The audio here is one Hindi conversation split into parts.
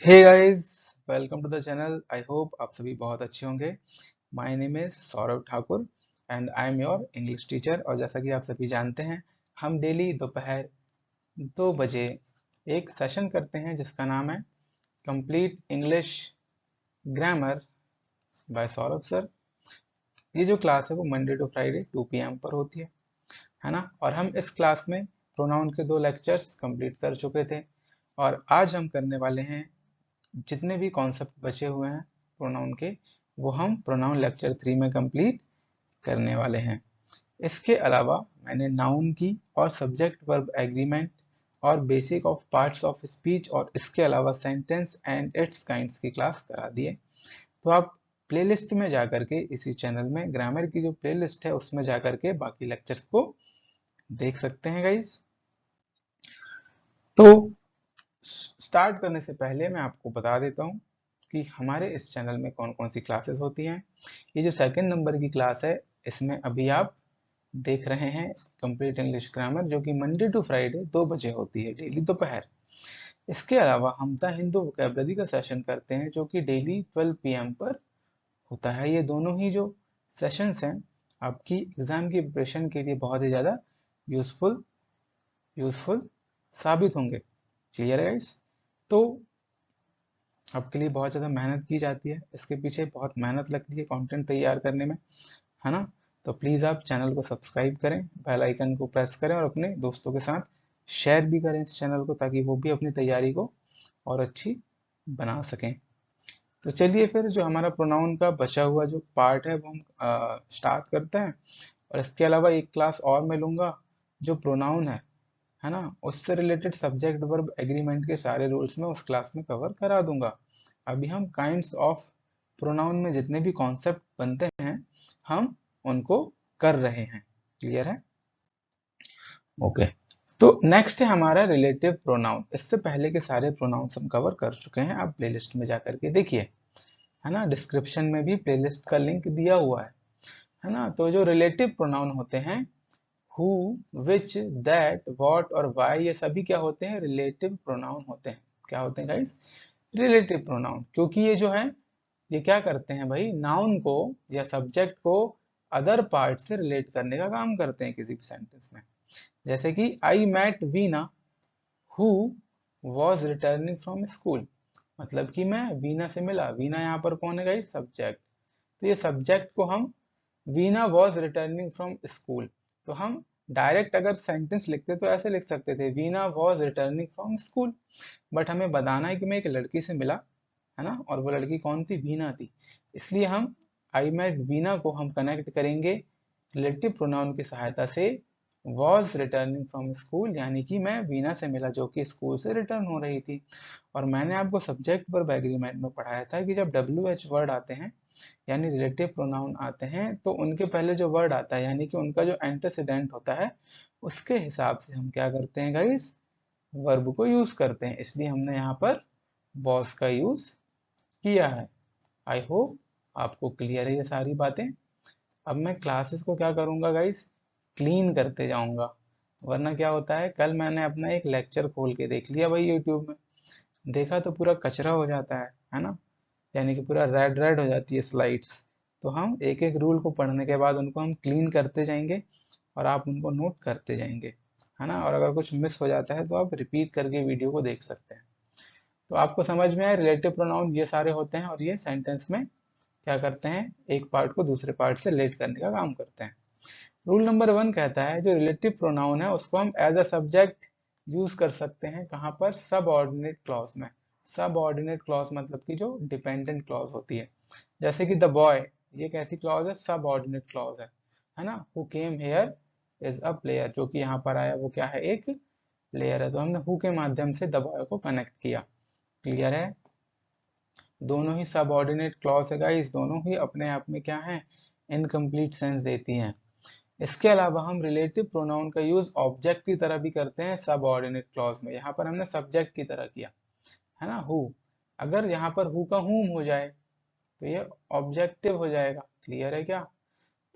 Hey guys, welcome to the channel. I hope आप सभी बहुत अच्छे होंगे। My name is Saurabh Thakur and I am your English teacher. और जैसा कि आप सभी जानते हैं, हम डेली दोपहर 2 बजे एक सेशन करते हैं जिसका नाम है complete English grammar bye Saurabh sir. ये जो क्लास है वो मंडे टू फ्राइडे 2 PM पर होती है ना। और हम इस क्लास में प्रोनाउन के 2 लेक्चर्स कंप्लीट कर चुके थे और आज हम करने वाले हैं जितने भी कॉन्सेप्ट बचे हुए हैं प्रोनाउन के, वो हम प्रोनाउन लेक्चर 3 में कंप्लीट करने वाले हैं। इसके अलावा मैंने नाउन की और सब्जेक्ट वर्ब एग्रीमेंट और basic of parts of speech और इसके अलावा सेंटेंस एंड इट्स काइंड्स की क्लास करा दिए। तो आप प्लेलिस्ट में जाकर के, इसी चैनल में ग्रामर की जो प्लेलिस्ट है उसमें जाकर के बाकी लेक्चर्स को देख सकते हैं गाइस। तो स्टार्ट करने से पहले मैं आपको बता देता हूँ कि हमारे इस चैनल में कौन कौन सी क्लासेस होती हैं। ये जो सेकंड नंबर की क्लास है, इसमें अभी आप देख रहे हैं कंप्लीट इंग्लिश ग्रामर, जो कि मंडे टू फ्राइडे 2 बजे होती है डेली दोपहर। इसके अलावा हम द हिंदू वोकेबलरी का सेशन करते हैं जो कि डेली 12 PM पर होता है। ये दोनों ही जो सेशंस हैं आपकी एग्जाम की प्रिपरेशन के लिए बहुत ही ज़्यादा यूजफुल यूजफुल साबित होंगे। क्लियर है गाइस? तो आपके लिए बहुत ज़्यादा मेहनत की जाती है, इसके पीछे बहुत मेहनत लगती है कंटेंट तैयार करने में, है ना। तो प्लीज़ आप चैनल को सब्सक्राइब करें, बेल आइकन को प्रेस करें और अपने दोस्तों के साथ शेयर भी करें इस चैनल को, ताकि वो भी अपनी तैयारी को और अच्छी बना सकें। तो चलिए फिर जो हमारा प्रोनाउन का बचा हुआ जो पार्ट है वो हम स्टार्ट करते हैं। और इसके अलावा एक क्लास और मैं लूँगा जो प्रोनाउन है ना, उससे रिलेटेड सब्जेक्ट वर्ब एग्रीमेंट के सारे रूल्स में उस क्लास में कवर करा दूंगा। अभी हम काइंड्स ऑफ प्रोनाउन में जितने भी कॉन्सेप्ट बनते हैं हम उनको कर रहे हैं। क्लियर है? ओके। तो नेक्स्ट है हमारा रिलेटिव प्रोनाउन। इससे पहले के सारे प्रोनाउंस हम कवर कर चुके हैं, आप प्लेलिस्ट में जाकर के देखिए, है ना। डिस्क्रिप्शन में भी प्लेलिस्ट का लिंक दिया हुआ है ना। तो जो रिलेटिव प्रोनाउन होते हैं, हु, विच, दैट, व्हाट और वाई, ये सभी क्या होते हैं? रिलेटिव प्रोनाउन होते हैं। क्या होते हैं गाइस? Relative pronoun. क्योंकि ये जो है ये क्या करते हैं भाई, नाउन को या सब्जेक्ट को अदर पार्ट से रिलेट करने का काम करते हैं किसी भी सेंटेंस में। जैसे कि I met Veena who was returning from school. मतलब कि मैं वीना से मिला। वीना यहाँ पर कौन है गाइस? सब्जेक्ट। तो ये सब्जेक्ट को हम Veena was returning from school, तो हम डायरेक्ट अगर सेंटेंस लिखते तो ऐसे लिख सकते थे, Veena was returning from school. But हमें बताना है कि मैं एक लड़की से मिला, है ना, और वो लड़की कौन थी? वीना थी। इसलिए हम आई मेट वीना को हम कनेक्ट करेंगे रिलेटिव प्रोनाउन की सहायता से वॉज रिटर्निंग फ्रॉम स्कूल, यानी कि मैं वीना से मिला जो कि स्कूल से रिटर्न हो रही थी। और मैंने आपको सब्जेक्ट वर्ब एग्रीमेंट में पढ़ाया था कि जब WH वर्ड आते हैं यानी रिलेटिव प्रोनाउन आते हैं, तो उनके पहले जो वर्ड आता है यानी कि उनका जो एंटेसिडेंट होता है उसके हिसाब से हम क्या करते हैं गाइस? वर्ब को यूज करते हैं। इसलिए हमने यहाँ पर वॉज का यूज किया है। आई होप आपको क्लियर है ये सारी बातें। अब मैं क्लासेस को क्या करूँगा गाइस? क्लीन करते जाऊंगा। वरना क्या होता है, कल मैंने अपना एक लेक्चर खोल के देख लिया भाई यूट्यूब में, देखा तो पूरा कचरा हो जाता है ना। यानी कि पूरा रेड रेड हो जाती है स्लाइड्स। तो हम एक एक रूल को पढ़ने के बाद उनको हम क्लीन करते जाएंगे और आप उनको नोट करते जाएंगे, है ना। और अगर कुछ मिस हो जाता है तो आप रिपीट करके वीडियो को देख सकते हैं। तो आपको समझ में आए, रिलेटिव प्रोनाउन ये सारे होते हैं और ये सेंटेंस में क्या करते हैं? एक पार्ट को दूसरे पार्ट से रिलेट करने का काम करते हैं। रूल नंबर 1 कहता है जो रिलेटिव प्रोनाउन है उसको हम एज अ सब्जेक्ट यूज कर सकते हैं। कहाँ पर? सब ऑर्डिनेट क्लॉज में। सब ऑर्डिनेट क्लॉज मतलब कि जो डिपेंडेंट क्लॉज होती है। जैसे कि द बॉय, ये कैसी क्लॉज है? सब ऑर्डिनेट क्लॉज है ना। Who came here is a player, जो कि यहाँ पर आया वो क्या है? एक प्लेयर है। तो हमने हु के माध्यम से द बॉय को कनेक्ट किया। क्लियर है? दोनों ही सब ऑर्डिनेट क्लॉज है गाइस, दोनों ही अपने आप में क्या है? इनकम्प्लीट सेंस देती हैं। इसके अलावा हम रिलेटिव प्रोनाउन का यूज ऑब्जेक्ट की तरह भी करते हैं सब ऑर्डिनेट क्लॉज में। यहाँ पर हमने सब्जेक्ट की तरह किया, है ना, हु। अगर यहाँ पर हु का हुम हो जाए तो ये ऑब्जेक्टिव हो जाएगा। क्लियर है क्या?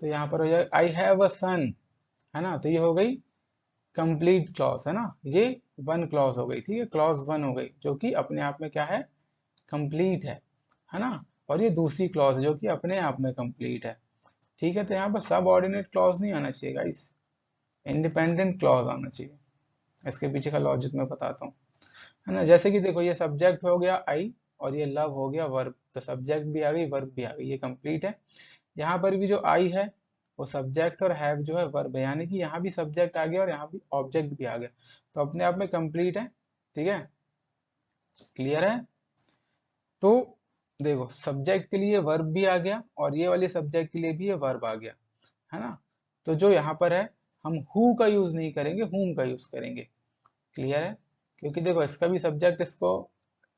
तो यहाँ पर हो जाएगा आई हैव अ सन, है ना। तो ये हो गई कंप्लीट क्लॉज, है ना। ये वन क्लॉज हो गई, ठीक है, क्लॉज 1 हो गई, जो कि अपने आप में क्या है? कंप्लीट है ना, और ये दूसरी क्लॉज जो कि अपने आप में कंप्लीट है। ठीक है, तो यहाँ पर सब ऑर्डिनेट क्लॉज नहीं आना चाहिए गाइस, इंडिपेंडेंट क्लॉज आना चाहिए। इसके पीछे का लॉजिक मैं बताता हूँ, है ना। जैसे कि देखो, ये सब्जेक्ट हो गया आई और ये लव हो गया वर्ब, तो सब्जेक्ट भी आ गई वर्ब भी आ गई, ये कंप्लीट है। यहाँ पर भी जो आई है वो सब्जेक्ट और हैव जो है वर्ब है, यानी कि यहाँ भी सब्जेक्ट आ गया और यहाँ भी ऑब्जेक्ट भी आ गया, तो अपने आप में कंप्लीट है। ठीक है, क्लियर है। तो देखो, सब्जेक्ट के लिए वर्ब भी आ गया और ये वाले सब्जेक्ट के लिए भी ये वर्ब आ गया, है ना। तो जो यहाँ पर है, हम हु का यूज नहीं करेंगे, हुम का यूज करेंगे। क्लियर है, क्योंकि देखो इसका भी सब्जेक्ट इसको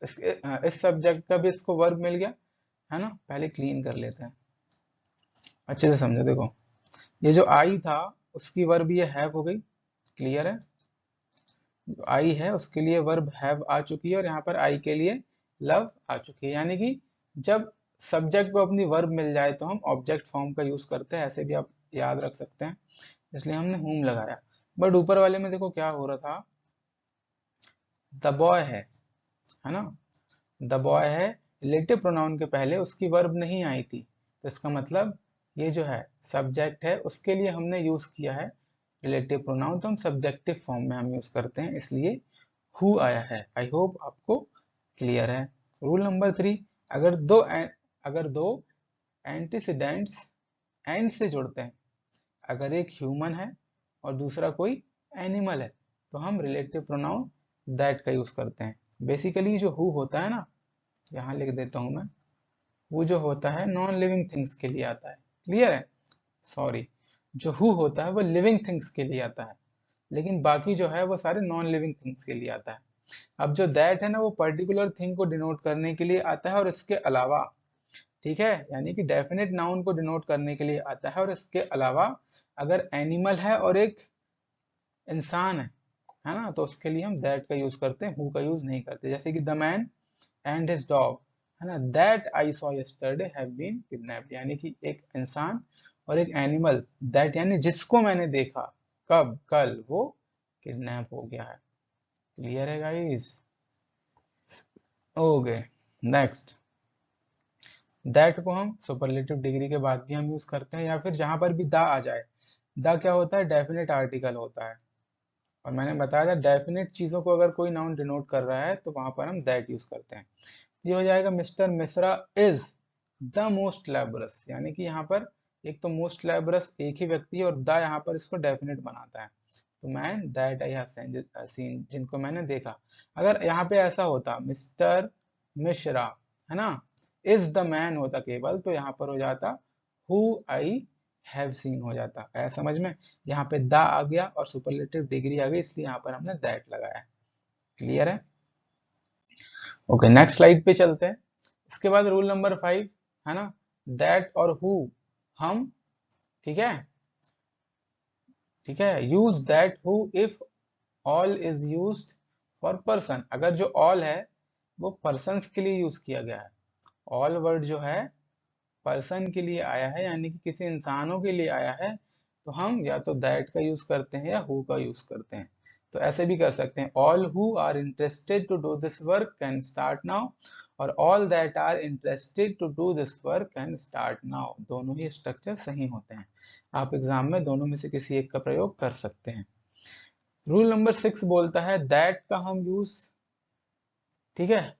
इस सब्जेक्ट का भी इसको वर्ब मिल गया, है ना। पहले क्लीन कर लेते हैं, अच्छे से समझो। देखो, ये जो आई था उसकी वर्ब ये हैव हो गई। क्लियर है, जो आई है उसके लिए वर्ब हैव आ चुकी है और यहाँ पर आई के लिए लव आ चुकी है, यानी कि जब सब्जेक्ट को अपनी वर्ब मिल जाए तो हम ऑब्जेक्ट फॉर्म का यूज करते हैं, ऐसे भी आप याद रख सकते हैं, इसलिए हमने हुम लगाया। बट ऊपर वाले में देखो क्या हो रहा था, द बॉय है ना, द बॉय है, रिलेटिव प्रोनाउन के पहले उसकी वर्ब नहीं आई थी, तो इसका मतलब ये जो है सब्जेक्ट है उसके लिए हमने यूज किया है रिलेटिव प्रोनाउन, तो हम सब्जेक्टिव फॉर्म में हम यूज करते हैं, इसलिए हु आया है। आई होप आपको क्लियर है। रूल नंबर 3, अगर दो एंटीसीडेंट्स एंड से जुड़ते हैं, अगर एक ह्यूमन है और दूसरा कोई एनिमल है, तो हम रिलेटिव प्रोनाउन दैट का यूज करते हैं। बेसिकली जो हु होता है ना, यहाँ लिख देता हूं मैं, वो जो होता है नॉन लिविंग थिंग्स के लिए आता है। क्लियर है, सॉरी, जो हु होता है वो लिविंग थिंग्स के लिए आता है, लेकिन बाकी जो है वो सारे नॉन लिविंग थिंग्स के लिए आता है। अब जो दैट है ना, वो पर्टिकुलर थिंग को डिनोट करने के लिए आता है और इसके अलावा, ठीक है, यानी कि डेफिनेट नाउन को डिनोट करने के लिए आता है, और इसके अलावा अगर एनिमल है और एक इंसान है ना, तो उसके लिए हम दैट का यूज करते हैं, हु का यूज नहीं करते। जैसे कि the man and his dog, है ना, that I saw yesterday have been kidnapped, यानी कि एक इंसान और एक एनिमल, दैट यानी जिसको मैंने देखा, कब, कल, वो किडनैप हो गया है। क्लियर है गाइस, ओके। नेक्स्ट, दैट को हम सुपरलेटिव डिग्री के बाद भी हम यूज करते हैं, या फिर जहां पर भी द आ जाए। द क्या होता है, डेफिनेट आर्टिकल होता है, और मैंने बताया था डेफिनेट चीजों को अगर कोई नाउन डिनोट कर रहा है तो वहां पर हम दैट यूज करते हैं। ये हो जाएगा, mister Mishra is the most labours, यानी कि यहाँ पर एक तो मोस्ट लेबरस एक ही व्यक्ति है और द यहाँ पर इसको डेफिनेट बनाता है, तो man that I have seen, जिनको मैंने देखा। अगर यहाँ पे ऐसा होता मिस्टर मिश्रा, है ना, इज द मैन होता केवल, तो यहाँ पर हो जाता हु आई हैव सीन हो जाता। आया समझ में, यहाँ पे द आ गया और सुपरलेटिव डिग्री आ गई, इसलिए यहाँ पर हमने दैट लगाया। क्लियर है, ओके। नेक्स्ट स्लाइड पे चलते हैं। इसके बाद रूल नंबर 5, है ना, दैट और हु हम, ठीक है, ठीक है, use that who if all is used for person, अगर जो ऑल है वो पर्सन्स के लिए यूज किया गया है, ऑल वर्ड जो है पर्सन के लिए आया है, यानी कि किसी इंसानों के लिए आया है, तो हम या तो दैट का यूज करते हैं या हु का यूज करते हैं। तो ऐसे भी कर सकते हैं, all who are interested to do this work can start now, और all that are interested to do this work can start now. दोनों ही स्ट्रक्चर सही होते हैं, आप एग्जाम में दोनों में से किसी एक का प्रयोग कर सकते हैं। रूल नंबर 6 बोलता है दैट का हम यूज, ठीक है,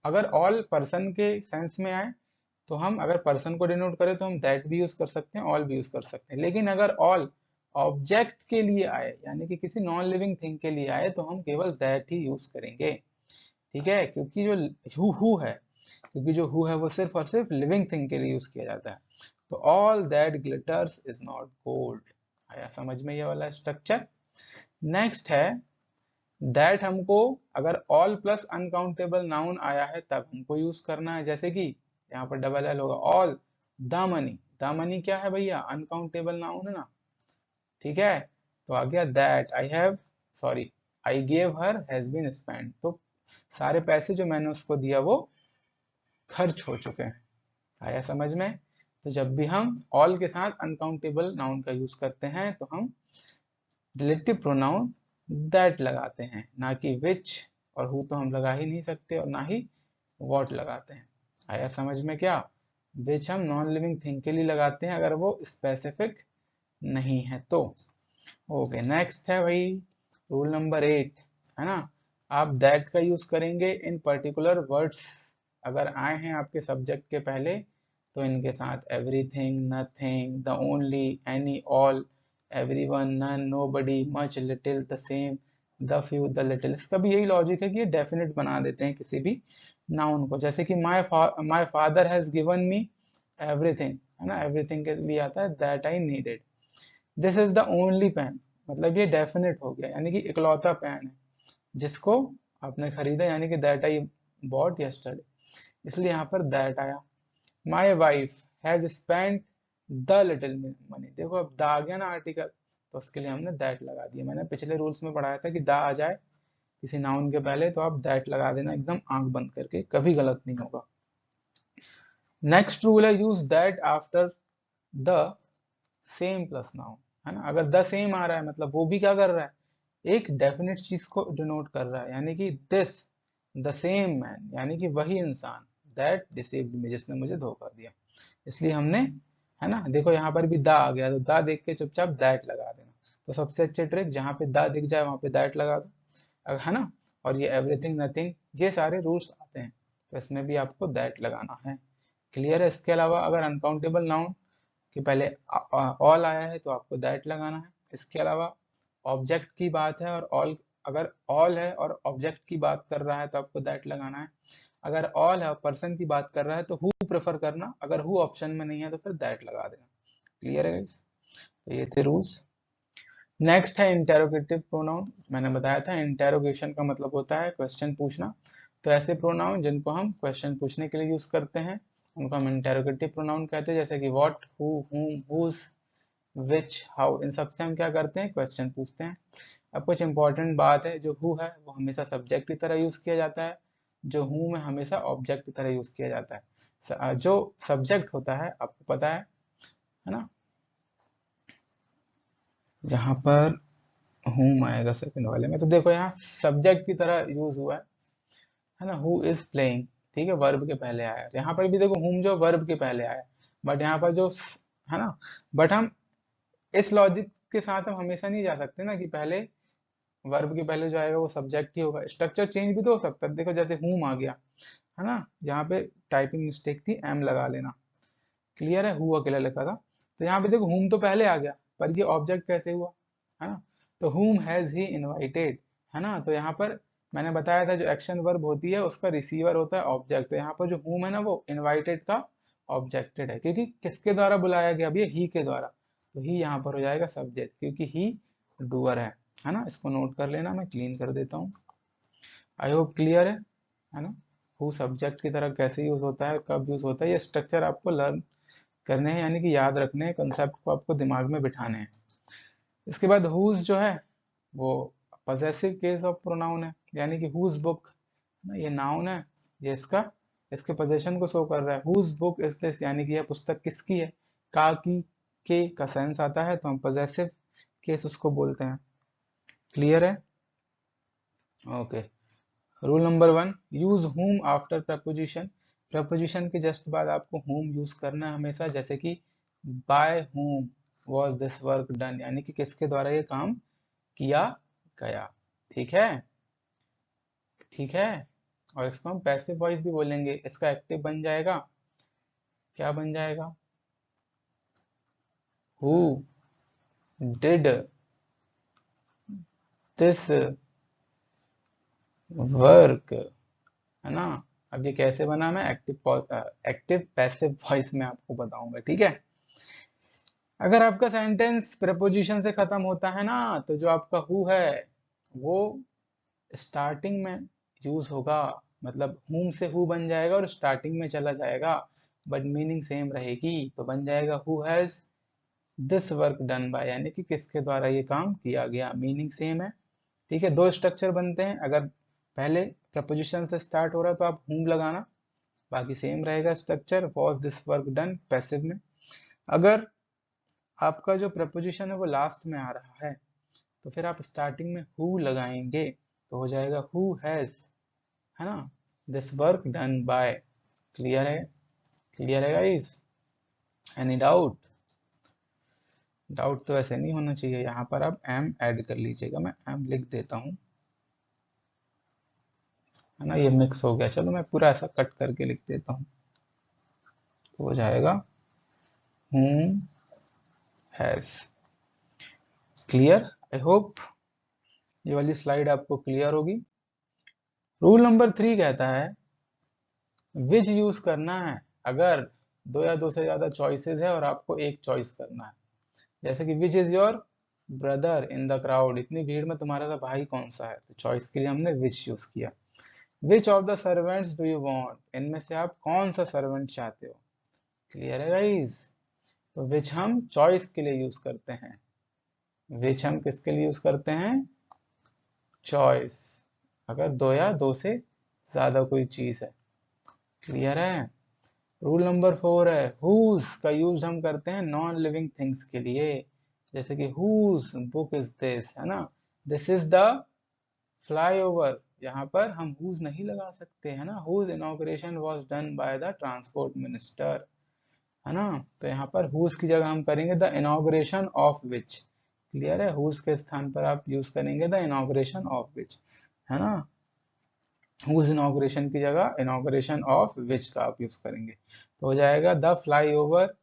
अगर ऑल पर्सन के सेंस में आए तो हम, अगर पर्सन को डिनोट करें तो हम दैट भी यूज कर सकते हैं, ऑल भी यूज कर सकते हैं, लेकिन अगर ऑल ऑब्जेक्ट के लिए आए, यानी कि किसी नॉन लिविंग थिंग के लिए आए, तो हम केवल दैट ही यूज करेंगे। ठीक है, क्योंकि जो हु है, क्योंकि जो हु है वो सिर्फ और सिर्फ लिविंग थिंग के लिए यूज किया जाता है। तो all that glitters is not gold. आया समझ में ये वाला स्ट्रक्चर। नेक्स्ट है, दैट हमको अगर ऑल प्लस अनकाउंटेबल नाउन आया है तब हमको यूज करना है, जैसे कि यहाँ पर डबल एल होगा, all the money, the money क्या है भैया, अनकाउंटेबल नाउन है ना, ठीक है। तो आ गया that I have, sorry, I gave her has been spent, तो सारे पैसे जो मैंने उसको दिया वो खर्च हो चुके हैं। आया समझ में। तो जब भी हम ऑल के साथ अनकाउंटेबल नाउन का यूज करते हैं तो हम रिलेटिव प्रोनाउन दैट लगाते हैं, ना कि विच और हु तो हम लगा ही नहीं सकते, और ना ही वॉट लगाते हैं। आया समझ में क्या? विच हम नॉन लिविंग थिंग के लिए लगाते हैं अगर वो स्पेसिफिक नहीं है तो। ओके, नेक्स्ट है भाई रूल नंबर 8, है ना। आप दैट का यूज करेंगे इन पर्टिकुलर वर्ड्स। अगर आए हैं आपके सब्जेक्ट के पहले तो इनके साथ everything, nothing, the only, any, all, everyone, none, nobody, much, little, the same, the few, the little. इसका भी यही लॉजिक है कि ये डेफिनेट बना देते हैं किसी भी नाउन को। जैसे कि my father has given me everything, है ना। एवरीथिंग के लिए आता है that I needed. This is the only pen, मतलब ये डेफिनेट हो गया, यानी कि इकलौता पेन है जिसको आपने खरीदा, यानी कि दैट आई बॉट यस्टरडे, इसलिए यहाँ पर दैट आया। My wife has spent the little money, देखो अब द आ गया ना आर्टिकल, तो उसके लिए हमने दैट लगा दिया। मैंने पिछले रूल्स में पढ़ाया था कि द आ जाए किसी नाउन के पहले तो आप दैट लगा देना, एकदम आंख बंद करके, कभी गलत नहीं होगा। नेक्स्ट रूल है use that after the same plus noun, है ना। अगर द सेम आ रहा है मतलब वो भी क्या कर रहा है, एक डेफिनेट चीज को डिनोट कर रहा है, यानी कि दिस द सेम मैन, यानी कि वही इंसान, दैट डिसीव्ड मी, जिसने मुझे धोखा दिया, इसलिए हमने, है ना। देखो यहाँ पर भी द आ गया तो द देख के चुपचाप दैट लगा देना। तो सबसे अच्छी ट्रिक, जहाँ पे द दिख जाए वहां पे दैट लगा दो, है ना। और ये एवरीथिंग, नथिंग, ये सारे रूल्स आते हैं, तो इसमें भी आपको दैट लगाना है। क्लियर है? इसके अलावा अगर अनकाउंटेबल नाउन कि पहले ऑल आया है तो आपको दैट लगाना है। इसके अलावा ऑब्जेक्ट की बात है और ऑल, अगर ऑल है और ऑब्जेक्ट की बात कर रहा है तो आपको दैट लगाना है। अगर ऑल है और पर्सन की बात कर रहा है तो हु प्रेफर करना, अगर हु ऑप्शन में नहीं है तो फिर दैट लगा देना। क्लियर है गाइस? तो ये थे रूल्स। नेक्स्ट है इंटेरोगेटिव प्रोनाउन। मैंने बताया था इंटेरोगेशन का मतलब होता है क्वेश्चन पूछना, तो ऐसे प्रोनाउन जिनको हम क्वेश्चन पूछने के लिए यूज करते हैं उनको हम इंटेरोगेटिव प्रोनाउन कहते हैं। जैसे कि what, who, whom, whose, which, how, इन सब से हम क्या करते हैं, क्वेश्चन पूछते हैं। अब कुछ इंपॉर्टेंट बात है, जो हु है वो हमेशा सब्जेक्ट की तरह यूज किया जाता है, जो हूम है हमेशा ऑब्जेक्ट की तरह यूज किया जाता है। जो सब्जेक्ट होता है आपको पता है ना, जहां पर हूम आएगा सेकंड वाले में, तो देखो यहाँ सब्जेक्ट की तरह यूज हुआ है ना। हु इज प्लेइंग, ठीक है, वर्ब के पहले आया। यहाँ पर भी देखो हूम जो वर्ब के पहले आया, बट यहाँ पर जो, है ना, बट हम इस लॉजिक के साथ हम हमेशा नहीं जा सकते ना कि पहले वर्ब के पहले जो आएगा वो सब्जेक्ट ही होगा। स्ट्रक्चर चेंज भी तो हो सकता है। देखो जैसे हूम आ गया, है ना, यहाँ पे टाइपिंग मिस्टेक थी, एम लगा लेना। क्लियर है? हु अकेला लिखा था, तो यहाँ पे देखो हूम तो पहले आ गया, पर ये ऑब्जेक्ट कैसे हुआ, है ना। तो whom हैज ही इनवाइटेड, है ना। तो यहाँ पर मैंने बताया था जो एक्शन वर्ब होती है उसका रिसीवर होता है ऑब्जेक्ट, तो यहाँ पर जो whom है ना वो इनवाइटेड का ऑब्जेक्टेड है, क्योंकि किसके द्वारा बुलाया गया भैया, ही के द्वारा, तो ही यहाँ पर हो जाएगा सब्जेक्ट, क्योंकि ही डूअर है ना। इसको नोट कर लेना, मैं क्लीन कर देता हूँ। आई होप क्लियर है ना। हु सब्जेक्ट की तरह कैसे यूज होता है, कब यूज होता है, ये स्ट्रक्चर आपको लर्न करने हैं, यानी कि याद रखने हैं, कंसेप्ट को आपको दिमाग में बिठाने हैं। इसके बाद हुज जो है वो पजेसिव केस ऑफ प्रोनाउन है, यानी कि हुज बुक, ये नाउन है, ये इसके पोजेशन को शो कर रहा है। हुज बुक इज दिस, यानी कि यह पुस्तक किसकी है, का की, के का सेंस आता है तो हम पजेसिव केस उसको बोलते हैं। क्लियर है? Okay. Rule number 1, use whom after preposition. Preposition के जस्ट बाद आपको whom यूज करना है हमेशा, जैसे कि by whom was this work done, यानी कि किसके द्वारा ये काम किया गया। ठीक है? ठीक है। और इसको हम पैसिव वॉइस भी बोलेंगे, इसका एक्टिव बन जाएगा, क्या बन जाएगा, who did this work, है ना। अब ये कैसे बना, मैं एक्टिव पैसिव वॉइस में आपको बताऊंगा, ठीक है। अगर आपका सेंटेंस प्रेपोजिशन से खत्म होता है ना, तो जो आपका हु है वो स्टार्टिंग में यूज होगा, मतलब हुम से हु बन जाएगा और स्टार्टिंग में चला जाएगा, बट मीनिंग सेम रहेगी, तो बन जाएगा who has this work done by, यानी कि किसके द्वारा ये काम किया गया, मीनिंग सेम है। ठीक है, दो स्ट्रक्चर बनते हैं, अगर पहले प्रपोजिशन से स्टार्ट हो रहा है तो आप हुम लगाना, बाकी सेम रहेगा structure, was this work done passive में। अगर आपका जो प्रपोजिशन है वो लास्ट में आ रहा है तो फिर आप स्टार्टिंग में हु लगाएंगे, तो हो जाएगा हु हैज, है ना, this work done by. Clear है? क्लियर है गाइस? Any doubt? डाउट तो ऐसे नहीं होना चाहिए। यहाँ पर आप एम ऐड कर लीजिएगा, मैं एम लिख देता हूँ, है ना। ये मिक्स हो गया, चलो मैं पूरा ऐसा कट करके लिख देता हूँ, तो हो जाएगा whom has। Clear? I hope ये वाली स्लाइड आपको क्लियर होगी। रूल नंबर 3 कहता है विच यूज करना है अगर दो या दो से ज्यादा चॉइसेस है और आपको एक चॉइस करना है। जैसे कि which is your brother in the crowd, इतनी भीड़ में तुम्हारा सा भाई कौन सा है, तो चॉइस के लिए हमने विच यूज किया। Which of the servants do you want, इनमें से आप कौन सा सर्वेंट चाहते हो। क्लियर है गाइस? तो विच हम चॉइस के लिए यूज करते हैं। विच हम किसके लिए यूज करते हैं? चॉइस, अगर दो या दो से ज्यादा कोई चीज है। क्लियर है? रूल नंबर 4 है हुज का यूज हम करते हैं नॉन लिविंग थिंग्स के लिए। जैसे कि हुज बुक इज दिस, है ना। दिस इज द फ्लाईओवर, यहाँ पर हम हुज नहीं लगा सकते, है ना। Whose inauguration was done by the transport minister, है ना। तो यहाँ पर हुज की जगह हम करेंगे the inauguration of which. Clear है? हुज के स्थान पर आप यूज करेंगे द इनॉग्रेशन ऑफ विच, है ना। हुज इनॉग्रेशन की जगह इनॉग्रेशन ऑफ विच का आप यूज करेंगे, तो हो जाएगा द फ्लाईओवर,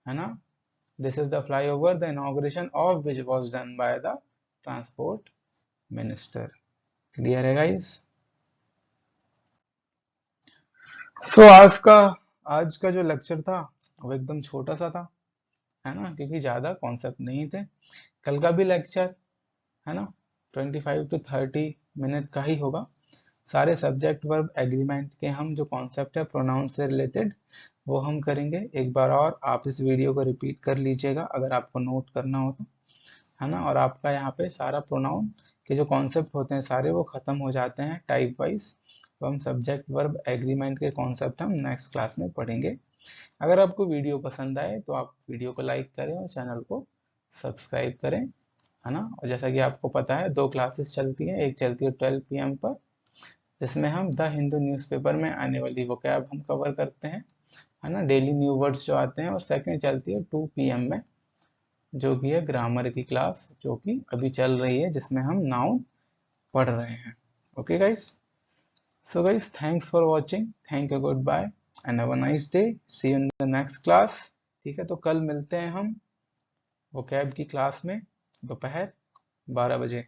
है ना। This is the flyover the inauguration of which was done by the transport minister. Clear है गाइस? सो आज का जो लेक्चर था वो एकदम छोटा सा था, है ना, क्योंकि ज्यादा कॉन्सेप्ट नहीं थे। कल का भी लेक्चर, है ना, 25 to 30 मिनट का ही होगा। सारे सब्जेक्ट वर्ब एग्रीमेंट के हम जो कॉन्सेप्ट है प्रोनाउन से रिलेटेड वो हम करेंगे। एक बार और आप इस वीडियो को रिपीट कर लीजिएगा अगर आपको नोट करना हो तो, है ना। और आपका यहाँ पे सारा प्रोनाउन के जो कॉन्सेप्ट होते हैं सारे वो खत्म हो जाते हैं टाइप वाइज। तो हम सब्जेक्ट वर्ब एग्रीमेंट के कॉन्सेप्ट हम नेक्स्ट क्लास में पढ़ेंगे। अगर आपको वीडियो पसंद आए तो आप वीडियो को लाइक करें और चैनल को सब्सक्राइब करें, है ना। और जैसा कि आपको पता है 2 क्लासेस चलती हैं, एक चलती है 12 PM पर जिसमें हम द हिंदू न्यूज़पेपर में आने वाली वोकैब हम कवर करते हैं, है ना, डेली न्यू वर्ड्स जो आते हैं। और सेकंड चलती है 2 PM में जो कि है ग्रामर की क्लास, जो कि अभी चल रही है, जिसमें हम नाउन पढ़ रहे हैं। Okay guys, so guys thanks for watching, thank you, good bye and have a nice day, see you in the next class. ठीक है, तो कल मिलते हैं हम वोकैब की क्लास में दोपहर 12 बजे।